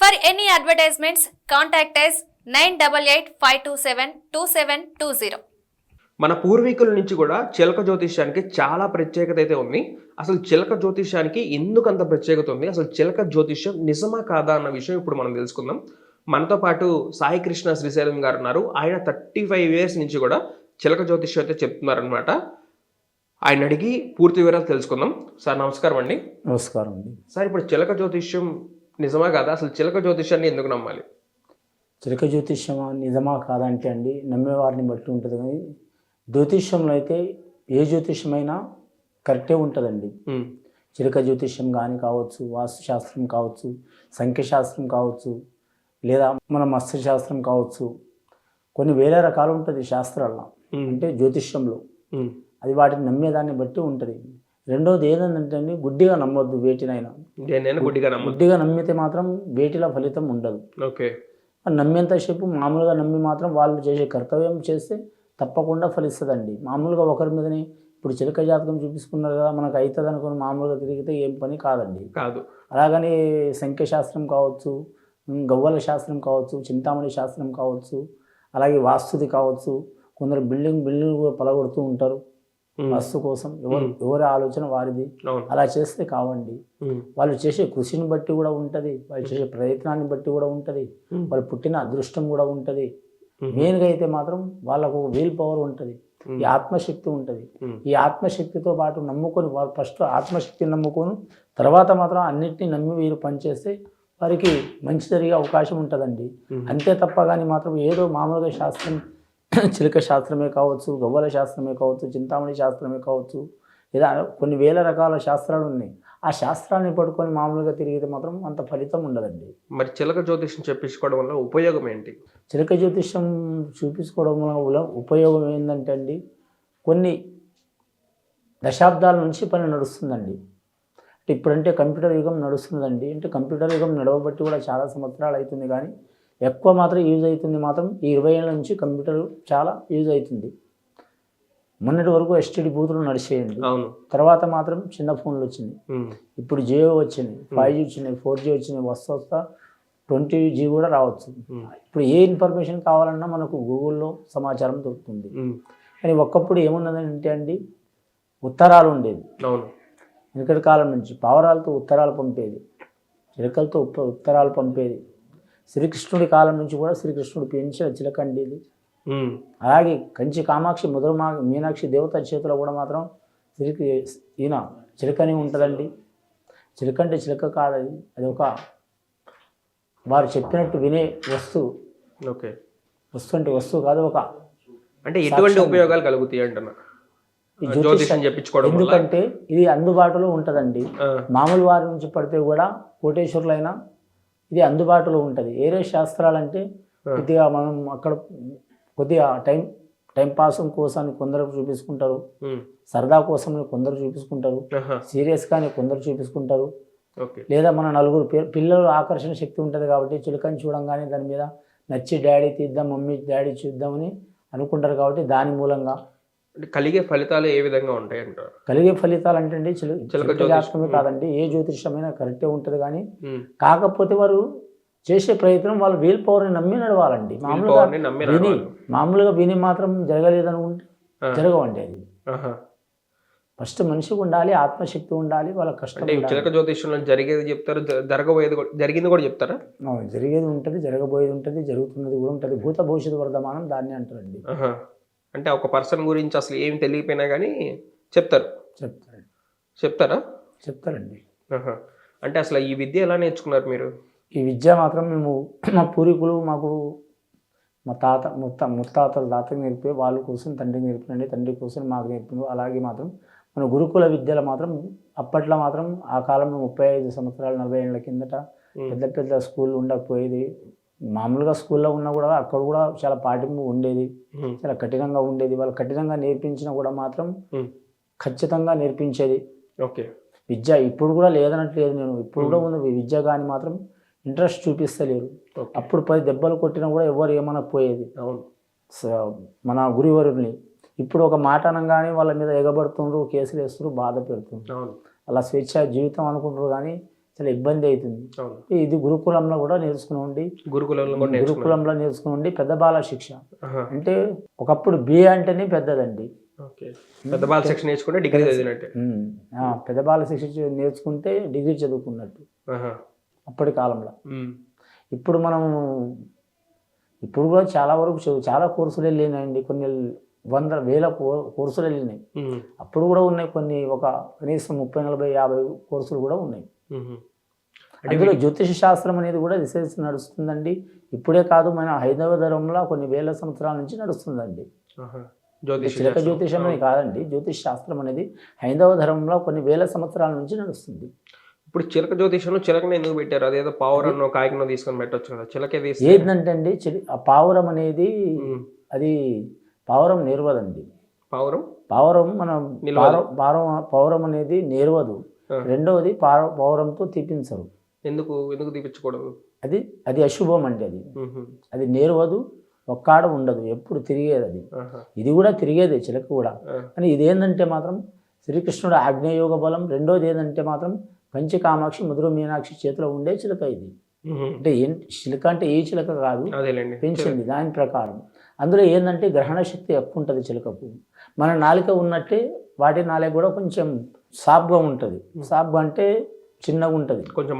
For any advertisements, contact us 9885272720. మన పూర్వీకుల నుంచి కూడా చిలక జ్యోతిష్యానికి చాలా ప్రత్యేకత అయితే ఉంది. అసలు చిలక జ్యోతిష్యానికి ఎందుకు అంత ప్రత్యేకత ఉంది? అసలు చిలక జ్యోతిష్యం నిజమా కాదా అన్న విషయం ఇప్పుడు మనం తెలుసుకుందాం. మనతో పాటు సాయి కృష్ణ శ్రీశైలం గారు ఉన్నారు. ఆయన 35 ఇయర్స్ నుంచి కూడా చిలక జ్యోతిష్యం అయితే చెప్తున్నారనమాట. ఆయన అడిగి పూర్తి వివరాలు తెలుసుకుందాం. సార్ నమస్కారం అండి. నమస్కారం అండి. సార్ ఇప్పుడు చిలక జ్యోతిష్యం నిజమా కాదా? అసలు చిలక జ్యోతిష్యాన్ని ఎందుకు నమ్మాలి? చిలక జ్యోతిష్యం నిజమా కాదంటే అండి నమ్మేవారిని బట్టి ఉంటుంది. కానీ జ్యోతిష్యంలో అయితే ఏ జ్యోతిష్యమైనా కరెక్టే ఉంటుందండి. చిలక జ్యోతిష్యం కానీ కావచ్చు, వాస్తుశాస్త్రం కావచ్చు, సంఖ్యశాస్త్రం కావచ్చు, లేదా మన మత్స్యశాస్త్రం కావచ్చు, కొన్ని వేల రకాలు ఉంటుంది శాస్త్రాల్లో, అంటే జ్యోతిష్యంలో. అది వాటిని నమ్మేదాన్ని బట్టి ఉంటుంది. రెండోది ఏదంటే అండి, గుడ్డిగా నమ్మొద్దు వేటినైనా. గుడ్డిగా నమ్మితే మాత్రం వేటిలో ఫలితం ఉండదు. ఓకే. నమ్మేంతసేపు మామూలుగా నమ్మి మాత్రం వాళ్ళు చేసే కర్తవ్యం చేస్తే తప్పకుండా ఫలిస్తుందండి. మామూలుగా ఒకరి మీదనే ఇప్పుడు చిలక జాతకం చూపించుకున్నారు కదా, మనకు అవుతుంది అనుకుని మామూలుగా తిరిగితే ఏం పని కాదండి. కాదు. అలాగని సంఖ్యశాస్త్రం కావచ్చు, గవ్వల శాస్త్రం కావచ్చు, చింతామణి శాస్త్రం కావచ్చు, అలాగే వాస్తుది కావచ్చు. కొందరు బిల్డింగ్ కూడా పలగొడుతూ ఉంటారు వాస్తు కోసం. ఎవరి ఆలోచన వారిది. అలా చేస్తే కావండి. వాళ్ళు చేసే కృషిని బట్టి కూడా ఉంటుంది, వాళ్ళు చేసే ప్రయత్నాన్ని బట్టి కూడా ఉంటుంది, వాళ్ళు పుట్టిన అదృష్టం కూడా ఉంటుంది. మెయిన్గా అయితే మాత్రం వాళ్ళకు విల్ పవర్ ఉంటుంది, ఈ ఆత్మశక్తి ఉంటుంది. ఈ ఆత్మశక్తితో పాటు నమ్ముకొని వాళ్ళు ఫస్ట్ ఆత్మశక్తిని నమ్ముకొని తర్వాత మాత్రం అన్నిటినీ నమ్మి వీరు పనిచేస్తే వారికి మంచి జరిగే అవకాశం ఉంటుందండి. అంతే తప్ప కానీ మాత్రం ఏదో మామూలుగా శాస్త్రం, చిలక శాస్త్రమే కావచ్చు, గవ్వల శాస్త్రమే కావచ్చు, చింతామణి శాస్త్రమే కావచ్చు, లేదా కొన్ని వేల రకాల శాస్త్రాలు ఉన్నాయి. ఆ శాస్త్రాన్ని పట్టుకొని మామూలుగా తిరిగితే మాత్రం అంత ఫలితం ఉండదండి. మరి చిలక జ్యోతిష్యం చెప్పించుకోవడం వల్ల ఉపయోగం ఏంటి? చిలక జ్యోతిష్యం చూపించుకోవడం వల్ల ఉపయోగం ఏంటంటే అండి, కొన్ని దశాబ్దాల నుంచి పని నడుస్తుందండి. అంటే ఇప్పుడంటే కంప్యూటర్ యుగం నడుస్తుందండి. అంటే కంప్యూటర్ యుగం నడవబట్టి కూడా చాలా సంవత్సరాలు అవుతుంది. కానీ ఎక్కువ మాత్రం యూజ్ అవుతుంది మాత్రం ఈ 20 ఏళ్ళ నుంచి కంప్యూటర్ చాలా యూజ్ అవుతుంది. మొన్నటి వరకు ఎస్టీడీ బూతులు నడిచేయండి. తర్వాత మాత్రం చిన్న ఫోన్లు వచ్చినాయి. ఇప్పుడు జియో వచ్చింది, 5G వచ్చినాయి, 4G వచ్చినాయి, వస్తా 20G కూడా రావచ్చు. ఇప్పుడు ఏ ఇన్ఫర్మేషన్ కావాలన్నా మనకు గూగుల్లో సమాచారం దొరుకుతుంది. కానీ ఒకప్పుడు ఏమున్నదంటే అండి, ఉత్తరాలు ఉండేది. వెనకటి కాలం నుంచి పావురాలతో ఉత్తరాలు పంపేది, చిలకలతో ఉత్తరాలు పంపేది. శ్రీకృష్ణుడి కాలం నుంచి కూడా శ్రీకృష్ణుడు పెంచిన చిలక అండి ఇది. అలాగే కంచి కామాక్షి మీనాక్షి దేవత చేతిలో కూడా మాత్రం ఈయన చిలకని ఉంటుందండి. చిలక అంటే చిలక కాదు, అది ఒక వారు చెప్పినట్టు వినే వస్తువు. ఓకే. వస్తువు అంటే వస్తువు కాదు, ఒక అంటే ఎటువంటి ఉపయోగాలు కలుగుతాయి అంటున్నా జ్యోతిష్యం చెప్పించుకోవడం? ఎందుకంటే ఇది అందుబాటులో ఉంటుందండి. మామూలు వారి నుంచి పడితే కూడా కోటేశ్వరులైనా ఇది అందుబాటులో ఉంటుంది. ఏరే శాస్త్రాలు అంటే కొద్దిగా మనం అక్కడ కొద్దిగా టైం పాస్ కోసం కొందరు చూపించుకుంటారు, సరదా కోసం కొందరు చూపించుకుంటారు, సీరియస్గానే కొందరు చూపించుకుంటారు. లేదా మన నలుగురు పిల్లలు ఆకర్షణ శక్తి ఉంటుంది కాబట్టి చిలుకని చూడంగానే దాని మీద నచ్చి డాడీ తీద్దాం, మమ్మీ డాడీ చూద్దామని అనుకుంటారు. కాబట్టి దాని మూలంగా కలిగే ఫలితాలు ఏ విధంగా ఉంటాయి అంటారు? కలిగే ఫలితాలు అంటే అండి చిలక జాతకమే కాదండి, ఏ జ్యోతిషమైనా కరెక్టే ఉంటుంది. కానీ కాకపోతే వారు చేసే ప్రయత్నం వాళ్ళు వీల్ పవర్ని నమ్మి నడవాలండి. మామూలుగా విని మాత్రం జరగలేదనుకుంటే జరగవండి. అది ఫస్ట్ మనిషికి ఉండాలి, ఆత్మశక్తి ఉండాలి, వాళ్ళ కష్టం. చిలక జ్యోతిష్యంలో జరిగేది చెప్తారు, జరిగింది కూడా చెప్తారా? జరిగేది ఉంటుంది, జరగబోయేది ఉంటుంది, జరుగుతున్నది కూడా ఉంటుంది. భూత భవిష్యత్తు వర్ధమానం దాన్ని అంటారండి. అంటే ఒక పర్సన్ గురించి అసలు ఏమి తెలియకపోయినా కానీ చెప్తారండి. అంటే అసలు ఈ విద్య ఎలా నేర్చుకున్నారు మీరు? ఈ విద్య మాత్రం మేము మా పూర్వీకులు మాకు మా ముత్తాతల తాతకి నేర్పి, వాళ్ళ కోసం తండ్రికి నేర్పినండి, తండ్రి కోసం మాకు నేర్పింది. అలాగే మాత్రం మన గురుకుల విద్యలో మాత్రం అప్పట్లో మాత్రం ఆ కాలంలో 35 సంవత్సరాలు 40 ఏళ్ళ కిందట పెద్ద స్కూల్ ఉండకపోయేది. మామూలుగా స్కూల్లో ఉన్నా కూడా అక్కడ కూడా చాలా పాఠింపు ఉండేది, చాలా కఠినంగా ఉండేది. వాళ్ళు కఠినంగా నేర్పించినా కూడా మాత్రం ఖచ్చితంగా నేర్పించేది. ఓకే. విద్య ఇప్పుడు కూడా లేదనట్లేదు, నేను ఇప్పుడు కూడా ఉంది విద్య, కానీ మాత్రం ఇంట్రెస్ట్ చూపిస్తలేరు. అప్పుడు 10 దెబ్బలు కొట్టినా కూడా ఎవరు ఏమనకపోయేది మన గురువరుని. ఇప్పుడు ఒక మాట అనగానే వాళ్ళ మీద ఎగబడుతుండ్రు, కేసులు వేస్తున్నారు, బాధ పెడుతున్నారు. అలా స్వేచ్ఛ జీవితం అనుకుంటారు. కానీ చాలా ఇబ్బంది అవుతుంది. అవును. ఇది గురుకులంలో కూడా నేర్చుకుని గురుకులంలో కూడా నేర్చుకున్నారు. గురుకులంలో నేర్చుకుని పెద్ద బాల శిక్ష ఆహా. అంటే ఒకప్పుడు బిఏ అంటేనే పెద్దదండి. ఓకే. పెద్ద బాల సెక్షన్ నేర్చుకుంటే డిగ్రీ చదివినట్టే. పెద్ద బాల శిక్ష నేర్చుకుంటే డిగ్రీ చదువుకున్నట్టు ఆహా. అప్పటి కాలంలో. ఉమ్. ఇప్పుడు మనం ఇప్పుడు కూడా చాలా వరకు చాలా కోర్సులు వెళ్ళినాయండి, కొన్ని వేల కోర్సులు వెళ్ళినాయి. ఉమ్. అప్పుడు కూడా ఉన్నాయి కొన్ని, ఒక కనీసం 30, 40, 50 కోర్సులు కూడా ఉన్నాయి. ఉమ్. అందులో జ్యోతిష శాస్త్రం అనేది కూడా రీసెర్చ్ నడుస్తుందండి. ఇప్పుడే కాదు, మన హైందవ ధర్మంలో కొన్ని వేల సంవత్సరాల నుంచి నడుస్తుందండి. ఆహా. చిలక జ్యోతిషం అని కాదండి, జ్యోతిష శాస్త్రం అనేది హైందవ ధర్మంలో కొన్ని వేల సంవత్సరాల నుంచి నడుస్తుంది. ఇప్పుడు చిలక జ్యోతిషంలో చిలకని ఎందుకు పెట్టారు? అదేదో పావురన్నో కాకినో తీసుకొని పెట్టొచ్చు కదా, చిలకే తీస్తే. ఏంటంటే అండి, ఆ పావురం అనేది అది పావురం నేర్వదండి. పావురం మనం పావురం అనేది నేర్వదు. రెండవది పావురంతో తీపించరు. ఎందుకు తీపించకూడదు? అది అశుభం అండి. అది నేర్వదు, ఒక్కాడ ఉండదు, ఎప్పుడు తిరిగేది అది. ఇది కూడా తిరిగేదే చిలక కూడా. కానీ ఇదేంటంటే మాత్రం శ్రీకృష్ణుడు ఆగ్నేయోగ బలం. రెండోది ఏంటంటే మాత్రం కంచి కామాక్షి మధుర మీనాక్షి చేతిలో ఉండే చిలక ఇది. అంటే చిలక అంటే ఏ చిలక కాదు, పెంచింది దాని ప్రకారం. అందులో ఏంటంటే గ్రహణ శక్తి ఎక్కువ ఉంటుంది చిలకకు. మన నాలిక ఉన్నట్టే వాటి నాలిక కూడా కొంచెం సాఫ్గా ఉంటుంది. సాఫ్గా అంటే చిన్నగా ఉంటుంది, కొంచెం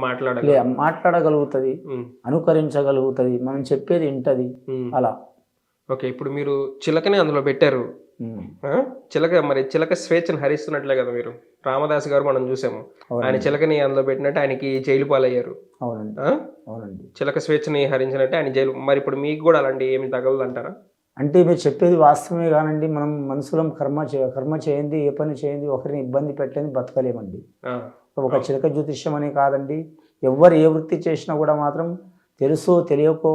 మాట్లాడగలుగుతుంది, అనుకరించగలుగుతుంది, మనం చెప్పేది వింటది అలా. ఓకే. ఇప్పుడు మీరు చిలకనే అందులో పెట్టారు. చిలక స్వేచ్ఛను హరిస్తున్నట్లే కదా మీరు. రామదాస్ గారు మనం చూసాము, ఆయన చిలకని అందులో పెట్టినట్టు ఆయనకి జైలు పాలయ్యారు. అవునండి. చిలక స్వేచ్ఛని హరించినట్టే ఆయన జైలు. మరి ఇప్పుడు మీకు కూడా అలాంటి ఏమి తగలదు అంటారా? అంటే మీరు చెప్పేది వాస్తవమే కానండి. మనం మనుషులం కర్మ చేయండి, ఏ పని చేయండి, ఒకరిని ఇబ్బంది పెట్టని బతకలేమండి. ఒక చిలక జ్యోతిష్యం అనే కాదండి, ఎవరు ఏ వృత్తి చేసినా కూడా మాత్రం తెలుసో తెలియకో,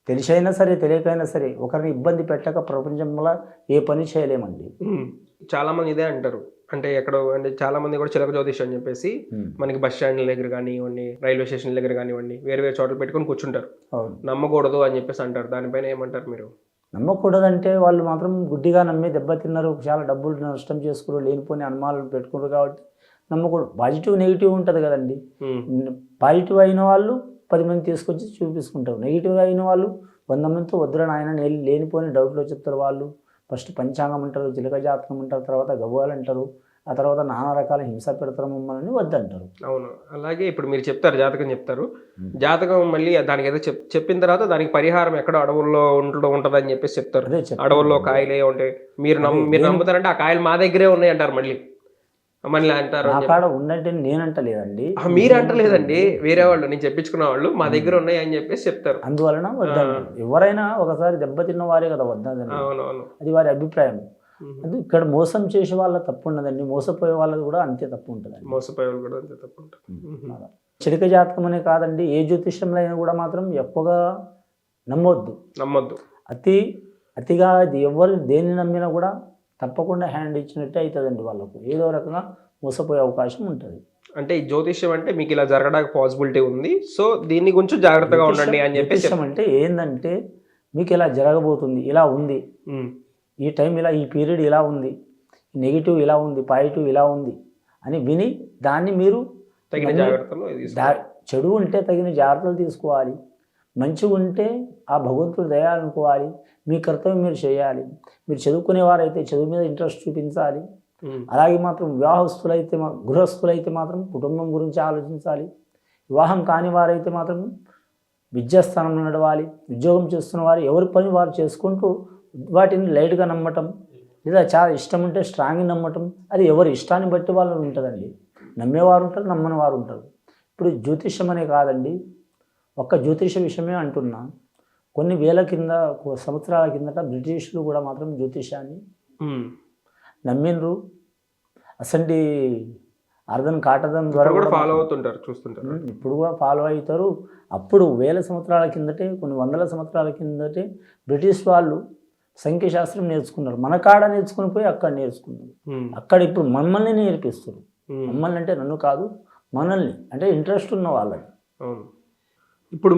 తెలిసైనా సరే తెలియకైనా సరే ఒకరిని ఇబ్బంది పెట్టక ప్రపంచంలో ఏ పని చేయలేమండి. చాలా మంది ఇదే అంటారు. అంటే ఎక్కడో అంటే చాలా మంది కూడా చిలక జ్యోతిష్యం అని చెప్పేసి మనకి బస్ స్టాండ్ల దగ్గర కానివ్వండి, రైల్వే స్టేషన్ దగ్గర కానివ్వండి, వేరే చోట్ల పెట్టుకొని కూర్చుంటారు. నమ్మకూడదు అని చెప్పేసి అంటారు. దానిపైన ఏమంటారు మీరు? నమ్మకూడదంటే వాళ్ళు మాత్రం గుడ్డిగా నమ్మి దెబ్బతిన్నారు, చాలా డబ్బులు నష్టం చేసుకున్నారు, లేనిపోని అనుమానాలు పెట్టుకున్నారు. కాబట్టి నమ్మకూడదు. పాజిటివ్ నెగిటివ్ ఉంటుంది కదండి. పాజిటివ్ అయిన వాళ్ళు 10 మంది తీసుకొచ్చి చూపించుకుంటారు. నెగిటివ్ అయిన వాళ్ళు 100 మందితో వద్దురా నాయన లేనిపోయిన డౌట్లో చెప్తారు. వాళ్ళు ఫస్ట్ పంచాంగం అంటారు, చిలక జాతకం అంటారు, తర్వాత గవ్వాలు అంటారు, ఆ తర్వాత నానా రకాల హింస పెడతారు, మమ్మల్ని వద్దంటారు. అవును. అలాగే ఇప్పుడు మీరు చెప్తారు, జాతకం చెప్తారు. జాతకం మళ్ళీ దానికి ఏదో చెప్పిన తర్వాత దానికి పరిహారం ఎక్కడ అడవుల్లో ఉంటుందని చెప్పేసి చెప్తారు. అడవుల్లో కాయలే ఉంటాయి, మీరు నమ్ముతారంటే ఆ కాయలు మా దగ్గరే ఉన్నాయి అంటారు. మళ్ళీ అంటారు ఉందంటే నేనంటలేదండి, మీరు అంటలేదండి, వేరే వాళ్ళు నేను చెప్పించుకున్న వాళ్ళు మా దగ్గర ఉన్నాయి అని చెప్పేసి చెప్తారు. అందువలన వద్దండి. ఎవరైనా ఒకసారి దెబ్బతిన్న వారే కదా వద్దండి, అది వారి అభిప్రాయం. అది ఇక్కడ మోసం చేసే వాళ్ళ తప్పు ఉండదండి, మోసపోయే వాళ్ళది కూడా అంతే తప్పు ఉంటుంది. చిలక జాతకం అనే కాదండి, ఏ జ్యోతిష్యంలో అయినా కూడా మాత్రం ఎక్కువగా నమ్మొద్దు. అతిగా అది ఎవరు దేన్ని నమ్మినా కూడా తప్పకుండా హ్యాండ్ ఇచ్చినట్టే అవుతుందండి. వాళ్ళకు ఏదో రకంగా మోసపోయే అవకాశం ఉంటుంది. అంటే ఈ జ్యోతిష్యం అంటే మీకు ఇలా జరగడానికి పాసిబిలిటీ ఉంది, సో దీన్ని కొంచెం జాగ్రత్తగా ఉండండి అని చెప్పి. జ్యోతిష్యం అంటే ఏంటంటే మీకు ఇలా జరగబోతుంది, ఇలా ఉంది, ఈ టైం ఇలా, ఈ పీరియడ్ ఇలా ఉంది, నెగిటివ్ ఇలా ఉంది, పాజిటివ్ ఇలా ఉంది అని విని దాన్ని మీరు తగిన జాగ్రత్తలు, చెడు ఉంటే తగిన జాగ్రత్తలు తీసుకోవాలి, మంచిగా ఉంటే ఆ భగవంతుడు దయ అనుకోవాలి, మీ కర్తవ్యం మీరు చేయాలి. మీరు చదువుకునేవారైతే చదువు మీద ఇంట్రెస్ట్ చూపించాలి. అలాగే మాత్రం గృహస్థులైతే మాత్రం కుటుంబం గురించి ఆలోచించాలి. వివాహం కాని వారైతే మాత్రం విద్యాస్థానంలో నడవాలి. ఉద్యోగం చేస్తున్న వారు ఎవరి పని వారు చేసుకుంటూ వాటిని లైట్గా నమ్మటం, లేదా చాలా ఇష్టం ఉంటే స్ట్రాంగ్గా నమ్మటం, అది ఎవరి ఇష్టాన్ని బట్టి వాళ్ళు ఉంటుందండి. నమ్మేవారు ఉంటారు, నమ్మని వారు ఉంటారు. ఇప్పుడు జ్యోతిష్యం అనే కాదండి, ఒక్క జ్యోతిష విషయమే అంటున్నా. కొన్ని వేల సంవత్సరాల కిందట బ్రిటిషులు కూడా మాత్రం జ్యోతిషాన్ని నమ్మినరు. అసంటి అర్థం కాటడం ద్వారా కూడా ఫాలో అవుతుంటారు, చూస్తుంటారు. ఇప్పుడు కూడా ఫాలో అవుతారు. అప్పుడు వేల సంవత్సరాల కిందటే, కొన్ని వందల సంవత్సరాల కిందటే బ్రిటిష్ వాళ్ళు సంఖ్యాశాస్త్రం నేర్చుకున్నారు. మన కాడ నేర్చుకుని పోయి అక్కడ నేర్చుకున్నారు. అక్కడ ఇప్పుడు మమ్మల్ని నేర్పిస్తారు. మమ్మల్ని అంటే నన్ను కాదు, మనల్ని, అంటే ఇంట్రెస్ట్ ఉన్న వాళ్ళని. ఇప్పుడు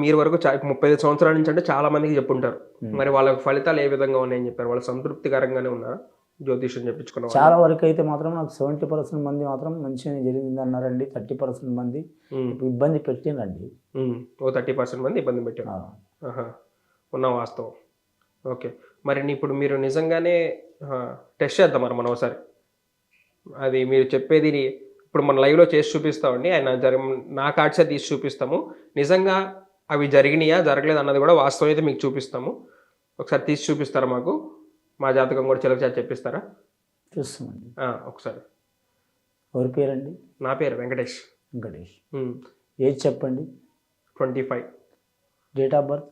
మీరు వరకు 35 సంవత్సరాల నుంచి అంటే చాలా మందికి చెప్పుంటారు. మరి వాళ్ళ ఫలితాలు ఏ విధంగా ఉన్నాయని చెప్పారు? వాళ్ళు సంతృప్తికరంగానే ఉన్నారా? జ్యోతిష్యం చెప్పించుకున్న వాళ్ళు? చాలా వరకు అయితే మాత్రం నాకు 70% మంది మాత్రం మంచిగా జరిగింది అన్నారండి. 30% మంది ఇబ్బంది పెట్టిందండి. ఓ 30% మంది ఇబ్బంది పెట్టారు. ఆహా, ఉన్న వాస్తవం. ఓకే, మరి ఇప్పుడు మీరు నిజంగానే టెస్ట్ చేద్దాం మరి మనం ఒకసారి. అది మీరు చెప్పేది ఇప్పుడు మన లైవ్లో చేసి చూపిస్తామండి. ఆయన నా కార్డ్సే తీసి చూపిస్తాము. నిజంగా అవి జరిగినాయా జరగలేదు అన్నది కూడా వాస్తవం అయితే మీకు చూపిస్తాము. ఒకసారి తీసి చూపిస్తారా మాకు? మా జాతకం కూడా చిలక చేత చెప్పిస్తారా? చూస్తామండి. ఒకసారి. ఎవరి పేరండి? నా పేరు వెంకటేష్. వెంకటేష్. ఏజ్ చెప్పండి. 25. Date of birth?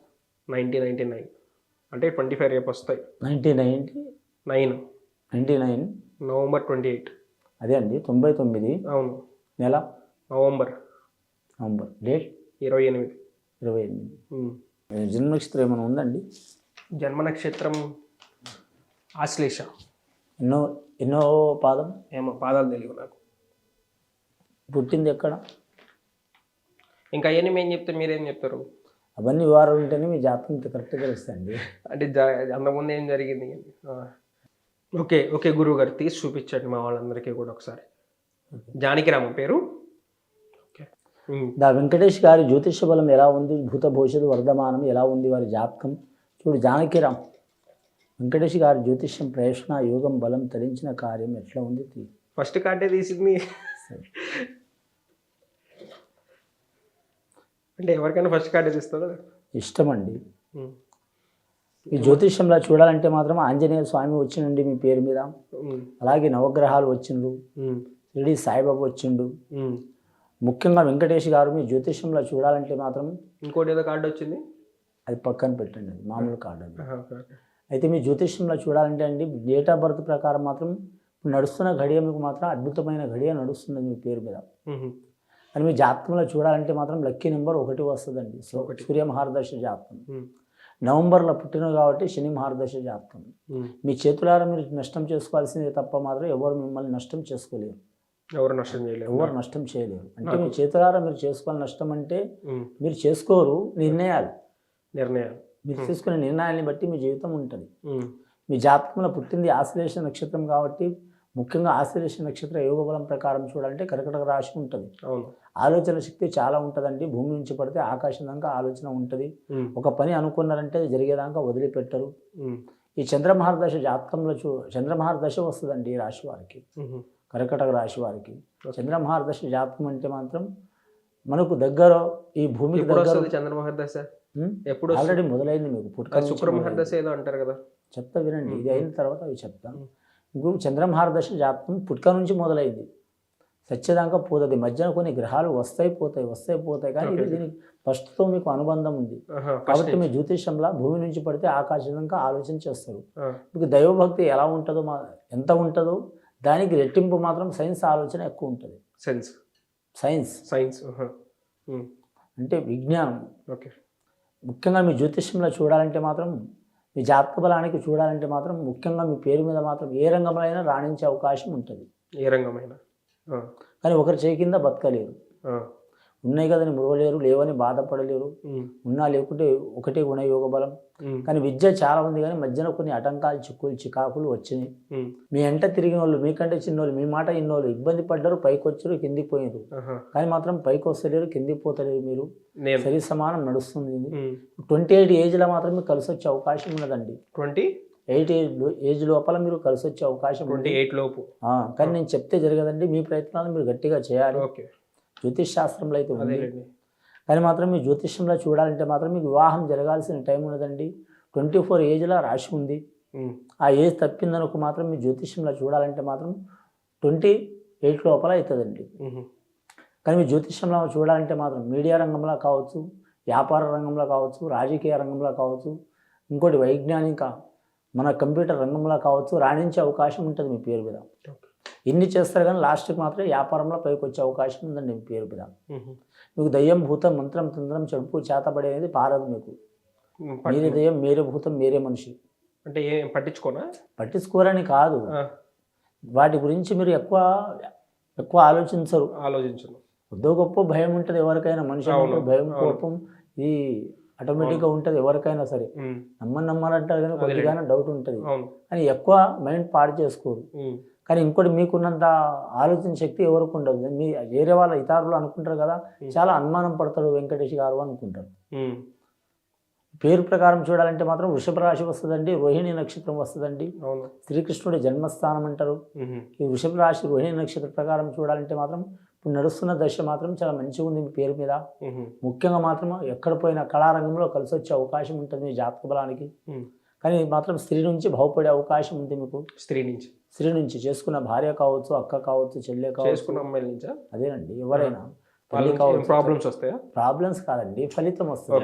1999. అంటే 25 రేపు వస్తాయి. 1999 నవంబర్ 28. అదే అండి 99. అవును. నెల? నవంబర్. డేట్? 28. జన్మ నక్షత్రం ఏమైనా ఉందండి? జన్మ నక్షత్రం ఆశ్లేష. ఎన్నో పాదం? ఏమో పాదాలు తెలియదు నాకు. పుట్టింది ఎక్కడ? ఇంకా అవన్నీ మేము చెప్తే మీరేం చెప్తారు? అవన్నీ వివరాలు ఉంటేనే మీ జాతకం కరెక్ట్గా తెలుస్తుంది. అంటే అంతకుముందు ఏం జరిగింది? ఓకే గురువు గారు తీసి చూపించండి మా వాళ్ళందరికీ కూడా ఒకసారి. జానకిరామ పేరు. దా వెంకటేష్ గారి జ్యోతిష బలం ఎలా ఉంది? భూత భవిష్యత్తు వర్ధమానం ఎలా ఉంది వారి జాతకం? చూడు జానకిరామ్, వెంకటేష్ గారి జ్యోతిష్యం ప్రయోజన యోగం బలం తరించిన కార్యం ఎట్లా ఉంది? ఫస్ట్ కార్డే తీసింది. అంటే ఎవరికైనా ఫస్ట్ కార్డే తీస్తుందా? ఇష్టం అండి. ఈ జ్యోతిష్యంలో చూడాలంటే మాత్రం ఆంజనేయ స్వామి వచ్చిండండి మీ పేరు మీద. అలాగే నవగ్రహాలు వచ్చిండు, షిరిడి సాయిబాబా వచ్చిండు. ముఖ్యంగా వెంకటేష్ గారు మీ జ్యోతిష్యంలో చూడాలంటే మాత్రం ఇంకోటి ఏదో కార్డు వచ్చింది, అది పక్కన పెట్టండి, అది మామూలు కార్డు అది. అయితే మీ జ్యోతిష్యంలో చూడాలంటే అండి డేట్ ఆఫ్ బర్త్ ప్రకారం మాత్రం నడుస్తున్న ఘడియ మీకు మాత్రం అద్భుతమైన ఘడియ నడుస్తుంది మీ పేరు మీద. అని మీ జాతకంలో చూడాలంటే మాత్రం లక్కీ నెంబర్ 1 వస్తుందండి. సూర్య మహారదశ జాతకం. నవంబర్లో పుట్టిన కాబట్టి శని మహారదశ జాతకం. మీ చేతులారా మీరు నష్టం చేసుకోవాల్సిందే తప్ప మాత్రం ఎవరు మిమ్మల్ని నష్టం చేసుకోలేరు. ఎవరు నష్టం చేయలేరు. అంటే మీ చేతులారా మీరు చేసుకోవాలి. నష్టం అంటే మీరు చేసుకోరు, నిర్ణయాలు మీరు తీసుకునే నిర్ణయాన్ని బట్టి మీ జీవితం ఉంటుంది. మీ జాతకంలో పుట్టింది ఆశ్లేష నక్షత్రం కాబట్టి ముఖ్యంగా ఆశ్లేష నక్షత్ర యోగ బలం ప్రకారం చూడాలంటే కర్కటక రాశి ఉంటుంది. ఆలోచన శక్తి చాలా ఉంటుందండి. భూమి నుంచి పడితే ఆకాశం దాకా ఆలోచన ఉంటుంది. ఒక పని అనుకున్నారంటే అది జరిగేదాకా వదిలిపెట్టరు. ఈ చంద్రమహారదశ జాతకంలో చంద్రమహారదశ వస్తుందండి ఈ రాశి వారికి, కర్కటక రాశి వారికి. చంద్రమహారదశ జాతకం అంటే మాత్రం మనకు దగ్గర ఈ భూమికి దగ్గర. చంద్రమహారదశ ఎప్పుడు ఆల్రెడీ మొదలైంది మీకు. శుక్రమహారదశ ఏదో అంటారు కదా, చెప్తా వినండి. ఇది అయిన తర్వాత అవి చెప్తాను. ఇంకో చంద్రమహారదశ జాతకం పుట్క నుంచి మొదలైంది, సత్యదాకా పోతుంది. మధ్యన కొన్ని గ్రహాలు వస్తాయి పోతాయి కానీ ఇది దీనికి ఫస్ట్తో మీకు అనుబంధం ఉంది. కాబట్టి మీ జ్యోతిషంలో భూమి నుంచి పడితే ఆకాశం దాకా ఆలోచన చేస్తారు. మీకు దైవభక్తి ఎలా ఉంటుందో ఎంత ఉంటుందో దానికి రెట్టింపు మాత్రం సైన్స్ ఆలోచన ఎక్కువ ఉంటుంది. సైన్స్ అంటే విజ్ఞానం. ముఖ్యంగా మీ జ్యోతిష్యంలో చూడాలంటే మాత్రం మీ జాతక బలానికి చూడాలంటే మాత్రం ముఖ్యంగా మీ పేరు మీద మాత్రం ఏ రంగంలో అయినా రాణించే అవకాశం ఉంటుంది. ఏ రంగమైనా. కానీ ఒకరి చేయి కింద బతకలేరు. ఉన్నాయి కదని మురవలేరు, లేవని బాధపడలేరు. ఉన్నా లేకుంటే ఒకటే గుణయోగ బలం. కానీ విద్య చాలా ఉంది కానీ మధ్యన కొన్ని ఆటంకాలు, చికాకులు వచ్చినాయి. మీ ఎంట తిరిగిన వాళ్ళు, మీకంటే చిన్నోళ్ళు, మీ మాట ఇన్నోళ్ళు ఇబ్బంది పడ్డారు, పైకి వచ్చారు, కిందికి పోయారు. కానీ మాత్రం పైకి వస్తలేరు, కిందికి పోతలేరు. మీరు సరి సమానం నడుస్తుంది. 28 ఏజ్లో మాత్రం మీకు కలిసి వచ్చే అవకాశం ఉన్నదండి. 28 ఏజ్ లోపల మీరు కలిసి వచ్చే అవకాశం. 28 లోపు. కానీ నేను చెప్తే జరగదండి. మీ ప్రయత్నాలు మీరు గట్టిగా చేయాలి. జ్యోతిష్ శాస్త్రంలో అయితే ఉంది. కానీ మాత్రం మీ జ్యోతిష్యంలో చూడాలంటే మాత్రం మీకు వివాహం జరగాల్సిన టైం ఉన్నదండి. 24 ఏజ్లో రాశి ఉంది. ఆ ఏజ్ తప్పిందనుకు మాత్రం మీ జ్యోతిష్యంలో చూడాలంటే మాత్రం 28 లోపల అవుతుందండి. కానీ మీ జ్యోతిష్యంలో చూడాలంటే మాత్రం మీడియా రంగంలో కావచ్చు, వ్యాపార రంగంలో కావచ్చు, రాజకీయ రంగంలో కావచ్చు, ఇంకోటి వైజ్ఞానిక మన కంప్యూటర్ రంగంలో కావచ్చు రాణించే అవకాశం ఉంటుంది మీ పేరు మీద. ఇన్ని చేస్తారు కానీ లాస్ట్కి మాత్రం వ్యాపారంలో పైకి వచ్చే అవకాశం ఉందండి మీ పేరు మీద. మీకు దయ్యం, భూతం, మంత్రం, తంత్రం, చెడుపు, చేతబడి అనేది పారదు మీకు. మీరే దయ్యం, మీరే భూతం, మీరే మనిషి. అంటే ఏం పట్టించుకోరని కాదు, వాటి గురించి మీరు ఎక్కువ ఆలోచించరు. ఆలోచించరు. కొద్దో గొప్ప భయం ఉంటుంది ఎవరికైనా. మనిషి భయం, కోపం, ఈ ఆటోమేటిక్గా ఉంటుంది ఎవరికైనా సరే. నమ్మాలంటారు కానీ కొద్దిగానే డౌట్ ఉంటుంది, అవును. కానీ ఎక్కువ మైండ్ పాడు చేసుకోరు. కానీ ఇంకోటి మీకున్నంత ఆలోచన శక్తి ఎవరికి ఉండదు. మీ వేరే వాళ్ళ ఇతరులు అనుకుంటారు కదా, చాలా అనుమానం పడతాడు వెంకటేష్ గారు అనుకుంటారు. పేరు ప్రకారం చూడాలంటే మాత్రం వృషభ రాశి వస్తుందండి, రోహిణి నక్షత్రం వస్తుందండి, శ్రీకృష్ణుడి జన్మస్థానం అంటారు. ఈ వృషభ రాశి రోహిణి నక్షత్రం ప్రకారం చూడాలంటే మాత్రం ఇప్పుడు నడుస్తున్న దశ మాత్రం చాలా మంచిగా ఉంది మీ పేరు మీద. ముఖ్యంగా మాత్రం ఎక్కడ పోయినా కళారంగంలో కలిసి వచ్చే అవకాశం ఉంటుంది మీ జాతక బలానికి. కానీ మాత్రం స్త్రీ నుంచి బాగుపడే అవకాశం ఉంది మీకు. స్త్రీ నుంచి చేసుకున్న భార్య కావచ్చు, అక్క కావచ్చు, చెల్లె కావచ్చు, అదేనండి ఎవరైనా ప్రాబ్లమ్స్ వస్తాయా? ప్రాబ్లమ్స్ కాదండి, ఫలితం వస్తుంది.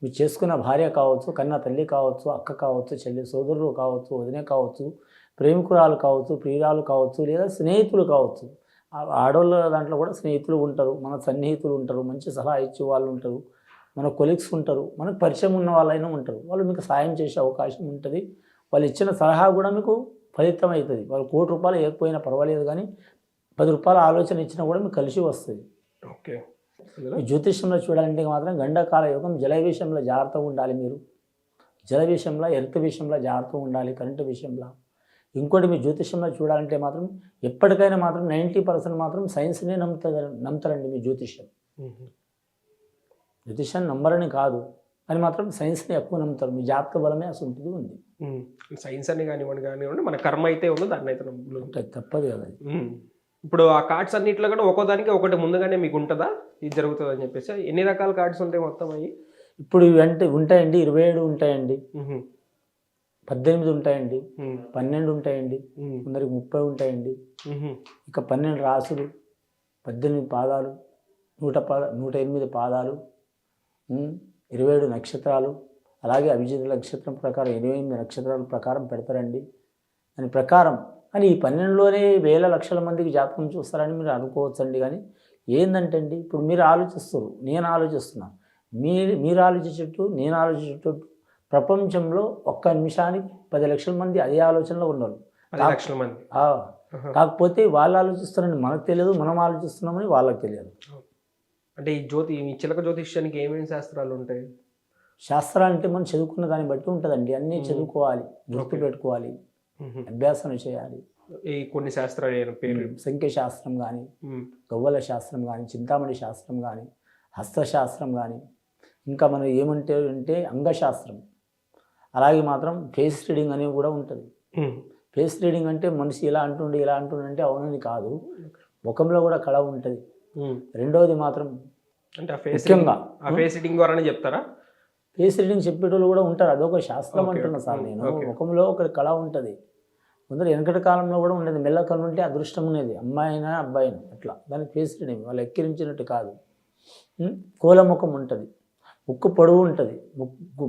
మీరు చేసుకున్న భార్య కావచ్చు, కన్నా తల్లి కావచ్చు, అక్క కావచ్చు, చెల్లి సోదరులు కావచ్చు, వదిన కావచ్చు, ప్రేమికురాలు కావచ్చు, ప్రియురాలు కావచ్చు, లేదా స్నేహితులు కావచ్చు. ఆడవాళ్ళ దాంట్లో కూడా స్నేహితులు ఉంటారు, మన సన్నిహితులు ఉంటారు, మంచి సలహా ఇచ్చే వాళ్ళు ఉంటారు, మన కొలీగ్స్ ఉంటారు, మనకు పరిచయం ఉన్న వాళ్ళైనా ఉంటారు. వాళ్ళు మీకు సాయం చేసే అవకాశం ఉంటుంది. వాళ్ళు ఇచ్చిన సలహా కూడా మీకు ఫలితం అవుతుంది. వాళ్ళు ₹1,00,00,000 ఇవ్వకపోయినా పర్వాలేదు, కానీ ₹10 ఆలోచన ఇచ్చినా కూడా మీకు కలిసి వస్తుంది. ఓకే. జ్యోతిష్యంలో చూడాలంటే మాత్రం గండకాల యోగం, జల విషయంలో జాగ్రత్తగా ఉండాలి. మీరు జల విషయంలో, ఎర్త్ విషయంలో జాగ్రత్తగా ఉండాలి, కరెంటు విషయంలో. ఇంకోటి మీ జ్యోతిష్యంలో చూడాలంటే మాత్రం ఎప్పటికైనా మాత్రం 90% మాత్రం సైన్స్నే నమ్ముతారండి మీ జ్యోతిష్యం. జ్యోతిష్యాన్ని నమ్మరని కాదు, అని మాత్రం సైన్స్ని ఎక్కువ నమ్ముతారు. మీ జాతక బలమే అసలు ఉంది. సైన్స్ అని కానివ్వండి మన కర్మ అయితే ఉందో దాన్ని అయితే ఉంటుంది, తప్పదు కదా. ఇప్పుడు ఆ కార్డ్స్ అన్నింటిలో కూడా ఒక్కోదానికి ఒకటి ముందుగానే మీకు ఉంటుందా ఇది జరుగుతుంది అని చెప్పేసి? ఎన్ని రకాల కార్డ్స్ ఉంటాయి మొత్తం అవి? ఇప్పుడు ఇవంటే ఉంటాయండి, 27 ఉంటాయండి, 18 ఉంటాయండి, 12 ఉంటాయండి, కొందరికి 30 ఉంటాయండి. ఇక 12 రాసులు, 18 పాదాలు, 108 పాదాలు, 27 నక్షత్రాలు, అలాగే అభిజిత్ నక్షత్రం ప్రకారం 28 నక్షత్రాల ప్రకారం పెడతారండి. దాని ప్రకారం కానీ ఈ 12లోనే వేల లక్షల మందికి జాతకం చూస్తారని మీరు అనుకోవచ్చండి. కానీ ఏంటంటే అండి, ఇప్పుడు మీరు ఆలోచిస్తారు, నేను ఆలోచిస్తున్నాను, మీరు ఆలోచించేట్టు నేను ఆలోచించేట్టు ప్రపంచంలో ఒక్క నిమిషానికి 10 లక్షల మంది అదే ఆలోచనలో ఉన్నారు. 10 లక్షల మంది. కాకపోతే వాళ్ళు ఆలోచిస్తారని మనకు తెలియదు, మనం ఆలోచిస్తున్నామని వాళ్ళకి తెలియదు. అంటే ఈ చిలక జ్యోతిష్యానికి ఏమేమి శాస్త్రాలు ఉంటాయి? శాస్త్రాలు అంటే మనం చదువుకున్న దాన్ని బట్టి ఉంటుందండి. అన్నీ చదువుకోవాలి, గుర్తు పెట్టుకోవాలి, అభ్యాసం చేయాలి. ఈ కొన్ని శాస్త్రాలు పేరు సంఖ్య శాస్త్రం కానీ, గవ్వల శాస్త్రం కానీ, చింతామణి శాస్త్రం కానీ, హస్తశాస్త్రం కానీ, ఇంకా మనం అంటే అంగశాస్త్రం, అలాగే మాత్రం ఫేస్ రీడింగ్ అనేవి కూడా ఉంటుంది. ఫేస్ రీడింగ్ అంటే మనిషి ఇలా అంటుండే అవునని కాదు, ముఖంలో కూడా కళ ఉంటుంది. రెండవది మాత్రం అంటే ముఖ్యంగా ఫేస్ రీడింగ్ ద్వారానే చెప్తారా? ఫేస్ రీడింగ్ చెప్పేటోళ్ళు కూడా ఉంటారు, అదొక శాస్త్రం అంటున్నా సార్ నేను. ముఖంలో ఒక కళ ఉంటుంది. కొందరు వెనకటి కాలంలో కూడా ఉండేది, మెల్లకన్ను ఉంటే అదృష్టం ఉండేది, అమ్మాయినా అబ్బాయినా అట్లా. దానికి ఫేస్ రీడింగ్ వాళ్ళు ఎక్కిరించినట్టు కాదు. కోలముఖం ఉంటుంది, ముక్కు పొడవు ఉంటుంది.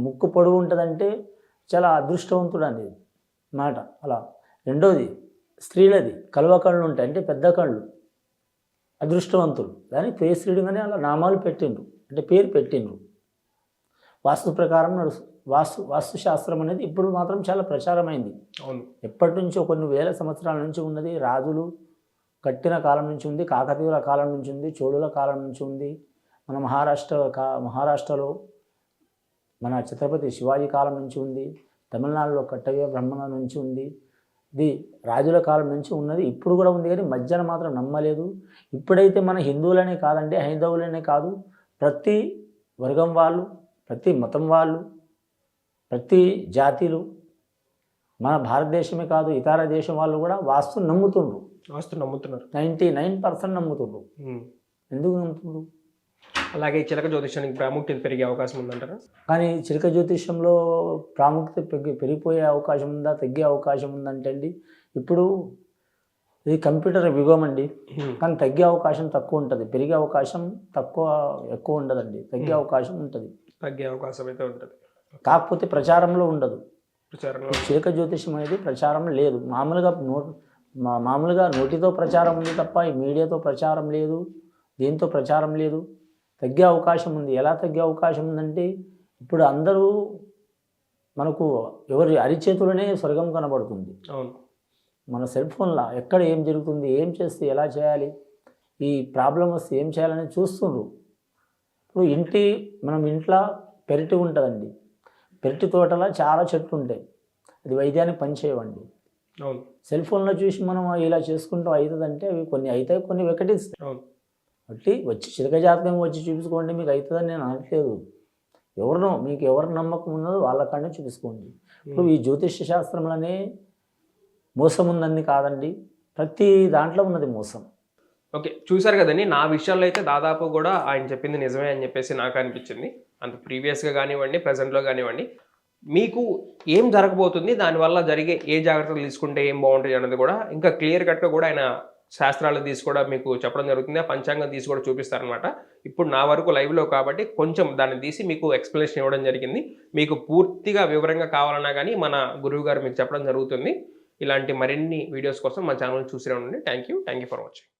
ముక్కు పొడవు ఉంటుందంటే చాలా అదృష్టవంతుడు అనేది మాట అలా. రెండోది స్త్రీలది కలువ కళ్ళు ఉంటాయి, అంటే పెద్ద కళ్ళు, అదృష్టవంతులు. దానికి ఫేస్ రీడింగ్ అని అలా నామాలు పెట్టిండ్రు, అంటే పేరు పెట్టిండ్రు. వాస్తు ప్రకారం వాస్తుశాస్త్రం అనేది ఇప్పుడు మాత్రం చాలా ప్రచారమైంది. ఎప్పటి నుంచో కొన్ని వేల సంవత్సరాల నుంచి ఉన్నది. రాజులు కట్టిన కాలం నుంచి ఉంది, కాకతీయుల కాలం నుంచి ఉంది, చోళుల కాలం నుంచి ఉంది. మన మహారాష్ట్రలో మన ఛత్రపతి శివాజీ కాలం నుంచి ఉంది. తమిళనాడులో కట్టయ్య బ్రహ్మణ నుంచి ఉంది. ఇది రాజుల కాలం నుంచి ఉన్నది, ఇప్పుడు కూడా ఉంది. కానీ మధ్యన మాత్రం నమ్మలేదు. ఇప్పుడైతే మన హిందువులనే కాదండి, హైందవులనే కాదు, ప్రతి వర్గం వాళ్ళు, ప్రతి మతం వాళ్ళు, ప్రతి జాతీయులు, మన భారతదేశమే కాదు ఇతర దేశం వాళ్ళు కూడా వాస్తు నమ్ముతున్నారు. 99% నమ్ముతున్నారు. ఎందుకు నమ్ముతున్నారు? అలాగే చిలక జ్యోతిష్యానికి ప్రాముఖ్యత పెరిగే అవకాశం ఉందంటారా? కానీ చిలక జ్యోతిష్యంలో ప్రాముఖ్యత పెరిగిపోయే అవకాశం ఉందా, తగ్గే అవకాశం ఉందంటే అండి, ఇప్పుడు ఇది కంప్యూటర్ యుగం అండి. కానీ తగ్గే అవకాశం తక్కువ ఉంటుంది, పెరిగే అవకాశం ఎక్కువ ఉండదండి. తగ్గే అవకాశం ఉంటుంది, తగ్గే అవకాశం అయితే ఉంటుంది. కాకపోతే ప్రచారంలో ఉండదు. చిలక జ్యోతిష్యం అనేది ప్రచారం లేదు. మామూలుగా నోటితో ప్రచారం ఉంది తప్ప ఈ మీడియాతో ప్రచారం లేదు, దేంతో ప్రచారం లేదు. తగ్గే అవకాశం ఉంది. ఎలా తగ్గే అవకాశం ఉందంటే, ఇప్పుడు అందరూ మనకు ఎవరి అరిచేతులనే స్వర్గం కనబడుతుంది. మన సెల్ ఫోన్లో ఎక్కడ ఏం జరుగుతుంది, ఏం చేస్తే ఎలా చేయాలి, ఈ ప్రాబ్లం వస్తే ఏం చేయాలని చూస్తుండ్రు. ఇప్పుడు మనం ఇంట్లో పెరటి ఉంటుందండి, పెరటి తోటలో చాలా చెట్లు ఉంటాయి, అది వైద్యానికి పనిచేయవండి. అవును. సెల్ ఫోన్లో చూసి మనం ఇలా చేసుకుంటాం అవుతుందంటే అవి కొన్ని అవుతాయి, కొన్ని వికటిస్తాయి. అవును. బట్టి వచ్చి చిలక జాతకం వచ్చి చూపించుకోండి, మీకు అవుతుందని నేను అనట్లేదు. మీకు ఎవరు నమ్మకం ఉన్నదో వాళ్ళకన్నా చూపించుకోండి. ఇప్పుడు ఈ జ్యోతిష్య శాస్త్రంలోనే మోసం ఉందని కాదండి, ప్రతి దాంట్లో ఉన్నది మోసం. ఓకే, చూసారు కదండి. నా విషయాల్లో అయితే దాదాపు కూడా ఆయన చెప్పింది నిజమే అని చెప్పేసి నాకు అనిపించింది. అంత ప్రీవియస్గా కానివ్వండి, ప్రజెంట్లో కానివ్వండి, మీకు ఏం జరగబోతుంది, దానివల్ల జరిగే ఏ జాగ్రత్తలు తీసుకుంటే ఏం బాగుంటుంది అన్నది కూడా ఇంకా క్లియర్ కట్గా కూడా ఆయన శాస్త్రాలు తీసి కూడా మీకు చెప్పడం జరుగుతుంది. ఆ పంచాంగం తీసి కూడా చూపిస్తారనమాట. ఇప్పుడు నా వరకు లైవ్లో కాబట్టి కొంచెం దాన్ని తీసి మీకు ఎక్స్ప్లెనేషన్ ఇవ్వడం జరిగింది. మీకు పూర్తిగా వివరంగా కావాలన్నా కానీ మన గురువు గారు మీకు చెప్పడం జరుగుతుంది. ఇలాంటి మరిన్ని వీడియోస్ కోసం మా ఛానల్ చూసి ఉండండి. Thank you for watching.